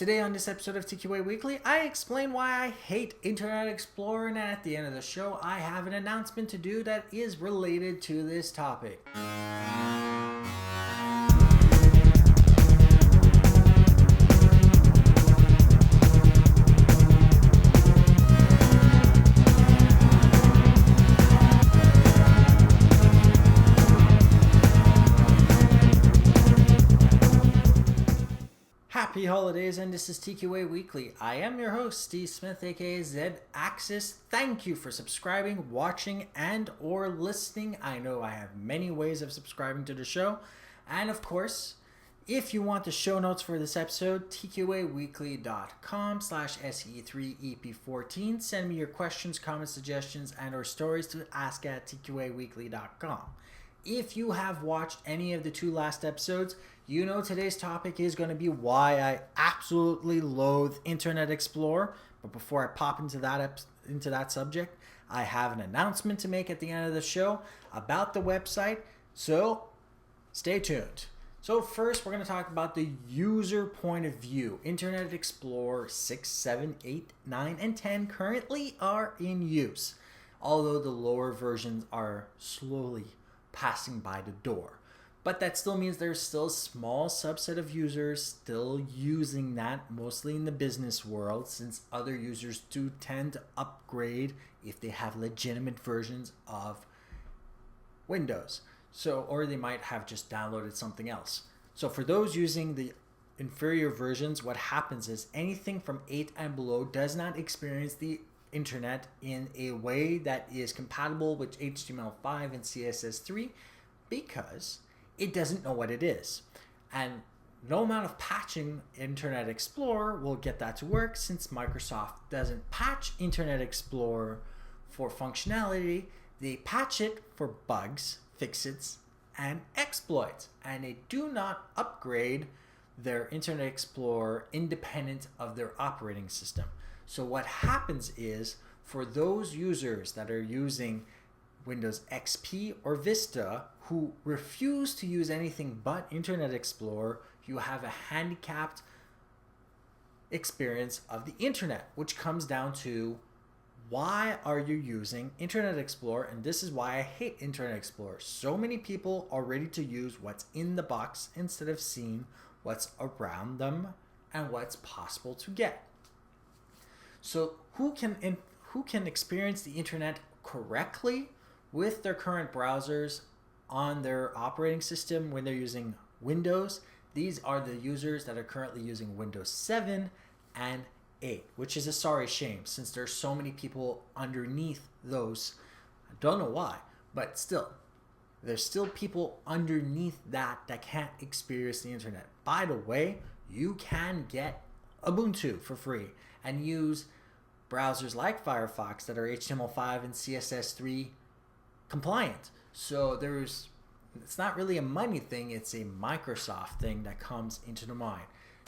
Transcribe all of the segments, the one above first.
Today on this episode of TQA Weekly, I explain why I hate Internet Explorer, and at the end of the show, I have an announcement to do that is related to this topic. Happy holidays, and this is TQA Weekly. I am your host, Steve Smith, aka Zed Axis. Thank you for subscribing, watching, and or listening. I know I have many ways of subscribing to the show. And of course, if you want the show notes for this episode, tqaweekly.com/SE3EP14. Send me your questions, comments, suggestions, and or stories to ask@tqaweekly.com. If you have watched any of the two last episodes, you know today's topic is going to be why I absolutely loathe Internet Explorer. But before I pop into that subject, I have an announcement to make at the end of the show about the website. So stay tuned. So first, we're going to talk about the user point of view. Internet Explorer 6, 7, 8, 9, and 10 currently are in use, although the lower versions are slowly passing by the door. But that still means there's still a small subset of users still using that, mostly in the business world, since other users do tend to upgrade if they have legitimate versions of Windows. Or they might have just downloaded something else. So for those using the inferior versions, what happens is anything from 8 and below does not experience the internet in a way that is compatible with HTML5 and CSS3 because it doesn't know what it is. And no amount of patching Internet Explorer will get that to work, since Microsoft doesn't patch Internet Explorer for functionality. They patch it for bugs, fixes, and exploits. And they do not upgrade their Internet Explorer independent of their operating system. So what happens is, for those users that are using Windows XP or Vista who refuse to use anything but Internet Explorer, you have a handicapped experience of the internet, which comes down to why are you using Internet Explorer? And this is why I hate Internet Explorer. So many people are ready to use what's in the box instead of seeing what's around them and what's possible to get. So who can experience the internet correctly with their current browsers on their operating system when they're using Windows? These are the users that are currently using Windows 7 and 8, which is a sorry shame, since there's so many people underneath those. I don't know why, but still, there's still people underneath that can't experience the internet. By the way, you can get Ubuntu for free and use browsers like Firefox that are HTML5 and CSS3 compliant. So it's not really a money thing, it's a Microsoft thing that comes into the mind.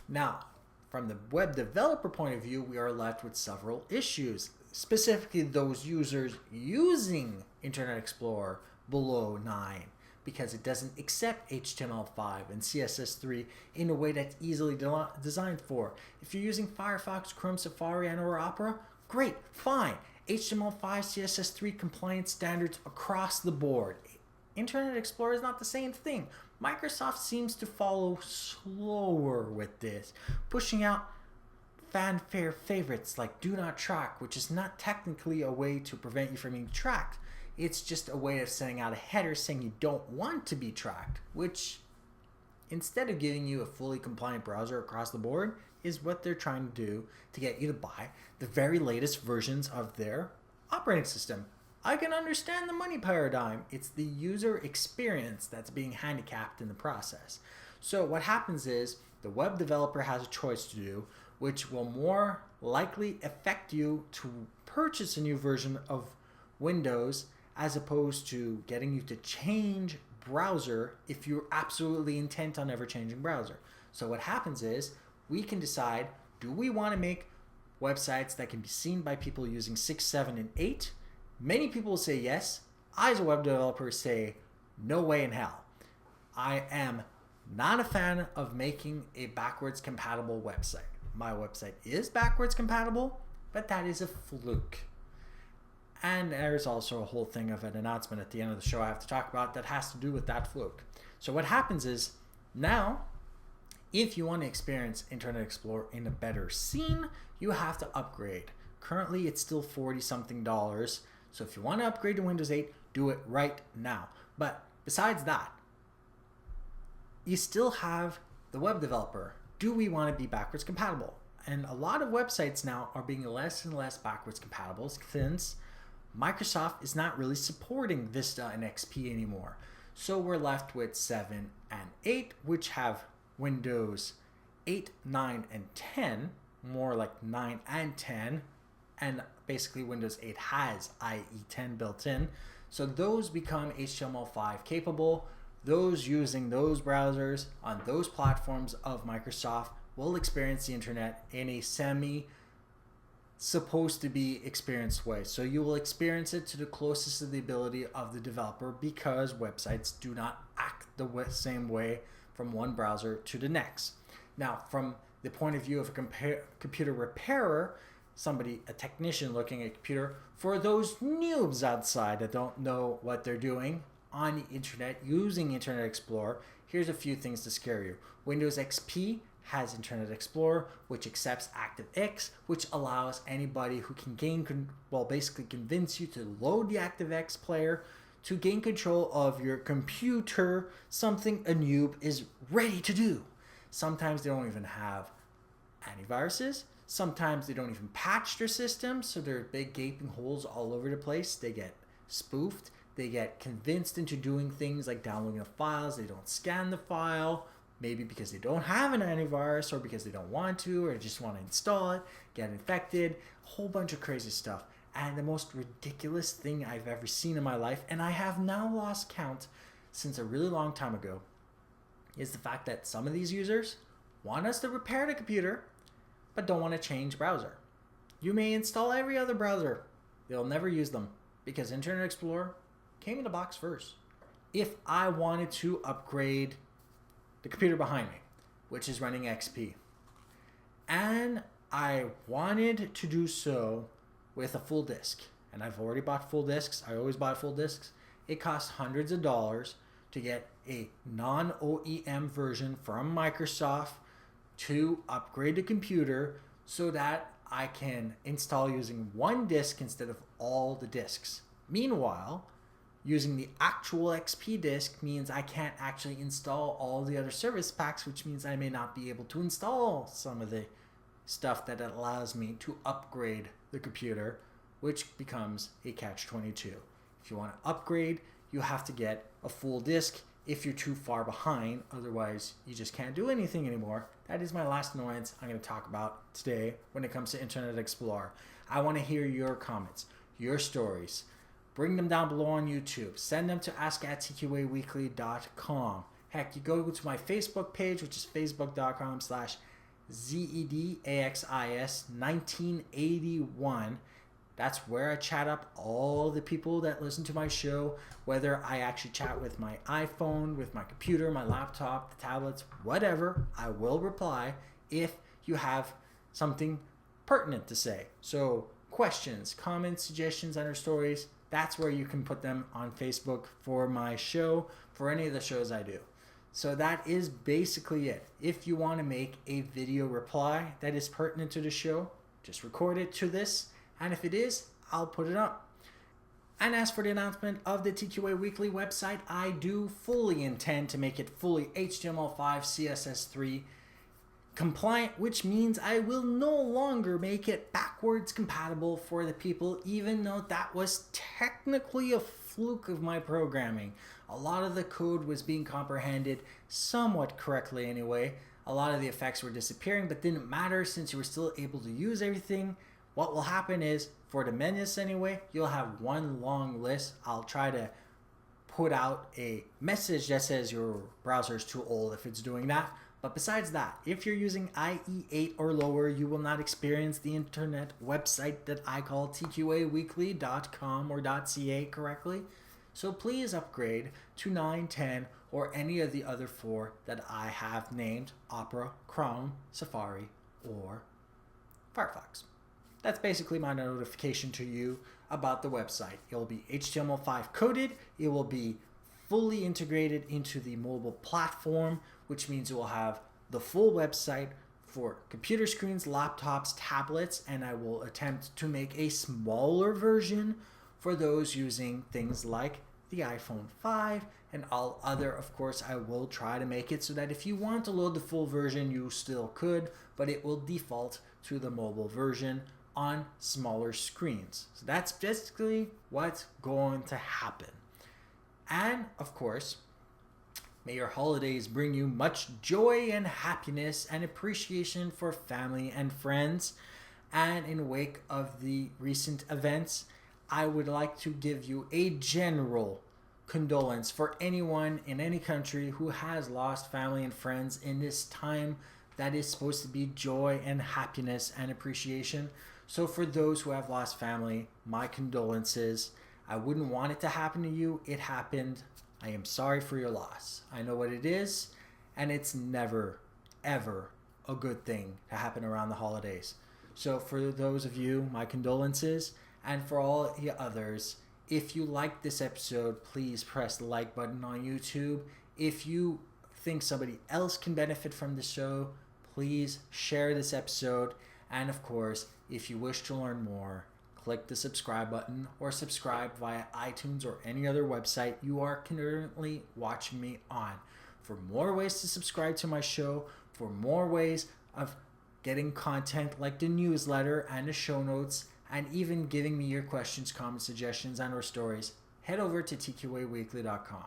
Now, from the web developer point of view, we are left with several issues, specifically those users using Internet Explorer below 9, because it doesn't accept HTML5 and CSS3 in a way that's easily designed for. If you're using Firefox, Chrome, Safari, and or Opera, great, fine. HTML5, CSS3 compliance standards across the board. Internet Explorer is not the same thing. Microsoft seems to follow slower with this, pushing out fanfare favorites like Do Not Track, which is not technically a way to prevent you from being tracked. It's just a way of sending out a header saying you don't want to be tracked, which, instead of giving you a fully compliant browser across the board, is what they're trying to do to get you to buy the very latest versions of their operating system. I can understand the money paradigm. It's the user experience that's being handicapped in the process. So what happens is the web developer has a choice to do, which will more likely affect you to purchase a new version of Windows as opposed to getting you to change browser if you're absolutely intent on never changing browser. So what happens is we can decide, do we want to make websites that can be seen by people using 6, 7, and 8? Many people will say yes. I, as a web developer, say no way in hell. I am not a fan of making a backwards compatible website. my website is backwards compatible, but that is a fluke. And there's also a whole thing of an announcement at the end of the show I have to talk about that has to do with that fluke. So what happens is now, if you want to experience Internet Explorer in a better scene, you have to upgrade. Currently, it's still $40-something. So if you want to upgrade to Windows 8, do it right now. But besides that, you still have the web developer. Do we want to be backwards compatible? And a lot of websites now are being less and less backwards compatible since Microsoft is not really supporting Vista and XP anymore. So we're left with 7 and 8, which have Windows 8, 9, and 10, more like 9 and 10, and basically Windows 8 has IE 10 built in. So those become HTML5 capable. Those using those browsers on those platforms of Microsoft will experience the internet in a supposed to be experienced way. So you will experience it to the closest of the ability of the developer because websites do not act the same way from one browser to the next. Now, from the point of view of a computer repairer, a technician looking at a computer, for those noobs outside that don't know what they're doing on the internet using Internet Explorer, here's a few things to scare you. Windows XP has Internet Explorer, which accepts ActiveX, which allows anybody who can basically convince you to load the ActiveX player to gain control of your computer, something a noob is ready to do. Sometimes they don't even have antiviruses. Sometimes they don't even patch their systems, so there are big gaping holes all over the place. They get spoofed. They get convinced into doing things like downloading the files. They don't scan the file, maybe because they don't have an antivirus or because they don't want to or just want to install it, get infected, a whole bunch of crazy stuff. And the most ridiculous thing I've ever seen in my life, and I have now lost count since a really long time ago, is the fact that some of these users want us to repair the computer, but don't want to change browser. You may install every other browser. They'll never use them because Internet Explorer came in the box first. If I wanted to upgrade the computer behind me, which is running XP, and I wanted to do so with a full disk, and I've already bought full disks. I always buy full disks. It costs hundreds of dollars to get a non-OEM version from Microsoft to upgrade the computer so that I can install using one disk instead of all the disks. Meanwhile, using the actual XP disk means I can't actually install all the other service packs, which means I may not be able to install some of the stuff that allows me to upgrade the computer, which becomes a catch-22. If you want to upgrade, you have to get a full disk if you're too far behind. Otherwise, you just can't do anything anymore. That is my last annoyance I'm going to talk about today when it comes to Internet Explorer. I want to hear your comments, your stories. Bring them down below on YouTube. Send them to ask@tqaweekly.com. Heck, you go to my Facebook page, which is facebook.com/ZEDAXIS1981. That's where I chat up all the people that listen to my show, whether I actually chat with my iPhone, with my computer, my laptop, the tablets, whatever. I will reply if you have something pertinent to say. So questions, comments, suggestions, and or stories, that's where you can put them on Facebook for my show, for any of the shows I do. So that is basically it. If you want to make a video reply that is pertinent to the show, just record it to this. And if it is, I'll put it up. And as for the announcement of the TQA Weekly website, I do fully intend to make it fully HTML5 CSS3 compliant, which means I will no longer make it backwards compatible for the people, even though that was technically a fluke of my programming. A lot of the code was being comprehended somewhat correctly anyway. A lot of the effects were disappearing, but didn't matter since you were still able to use everything. What will happen is, for the menus anyway, you'll have one long list. I'll try to put out a message that says your browser is too old if it's doing that. But besides that, if you're using IE8 or lower, you will not experience the internet website that I call tqaweekly.com or .ca correctly. So please upgrade to 9, 10, or any of the other 4 that I have named: Opera, Chrome, Safari, or Firefox. That's basically my notification to you about the website. It will be HTML5 coded. It will be fully integrated into the mobile platform, which means it will have the full website for computer screens, laptops, tablets, and I will attempt to make a smaller version for those using things like the iPhone 5 and all other. Of course, I will try to make it so that if you want to load the full version, you still could, but it will default to the mobile version on smaller screens. So that's basically what's going to happen. And of course, may your holidays bring you much joy and happiness and appreciation for family and friends. And in wake of the recent events, I would like to give you a general condolence for anyone in any country who has lost family and friends in this time that is supposed to be joy and happiness and appreciation. So for those who have lost family, my condolences. I wouldn't want it to happen to you. It happened. I am sorry for your loss. I know what it is, and it's never, ever a good thing to happen around the holidays. So for those of you, my condolences, and for all the others, if you like this episode, please press the like button on YouTube. If you think somebody else can benefit from the show, please share this episode. And of course, if you wish to learn more, click the subscribe button or subscribe via iTunes or any other website you are currently watching me on. For more ways to subscribe to my show, for more ways of getting content like the newsletter and the show notes, and even giving me your questions, comments, suggestions, and or stories, head over to tqaweekly.com.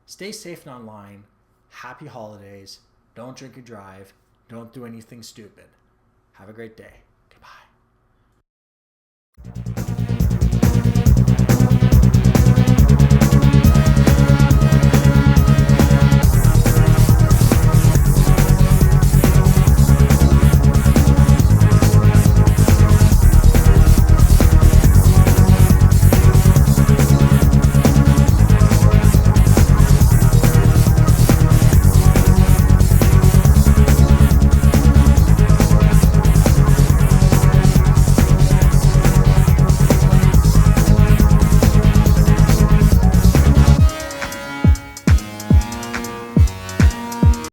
Stay safe and online. Happy holidays. Don't drink and drive. Don't do anything stupid. Have a great day.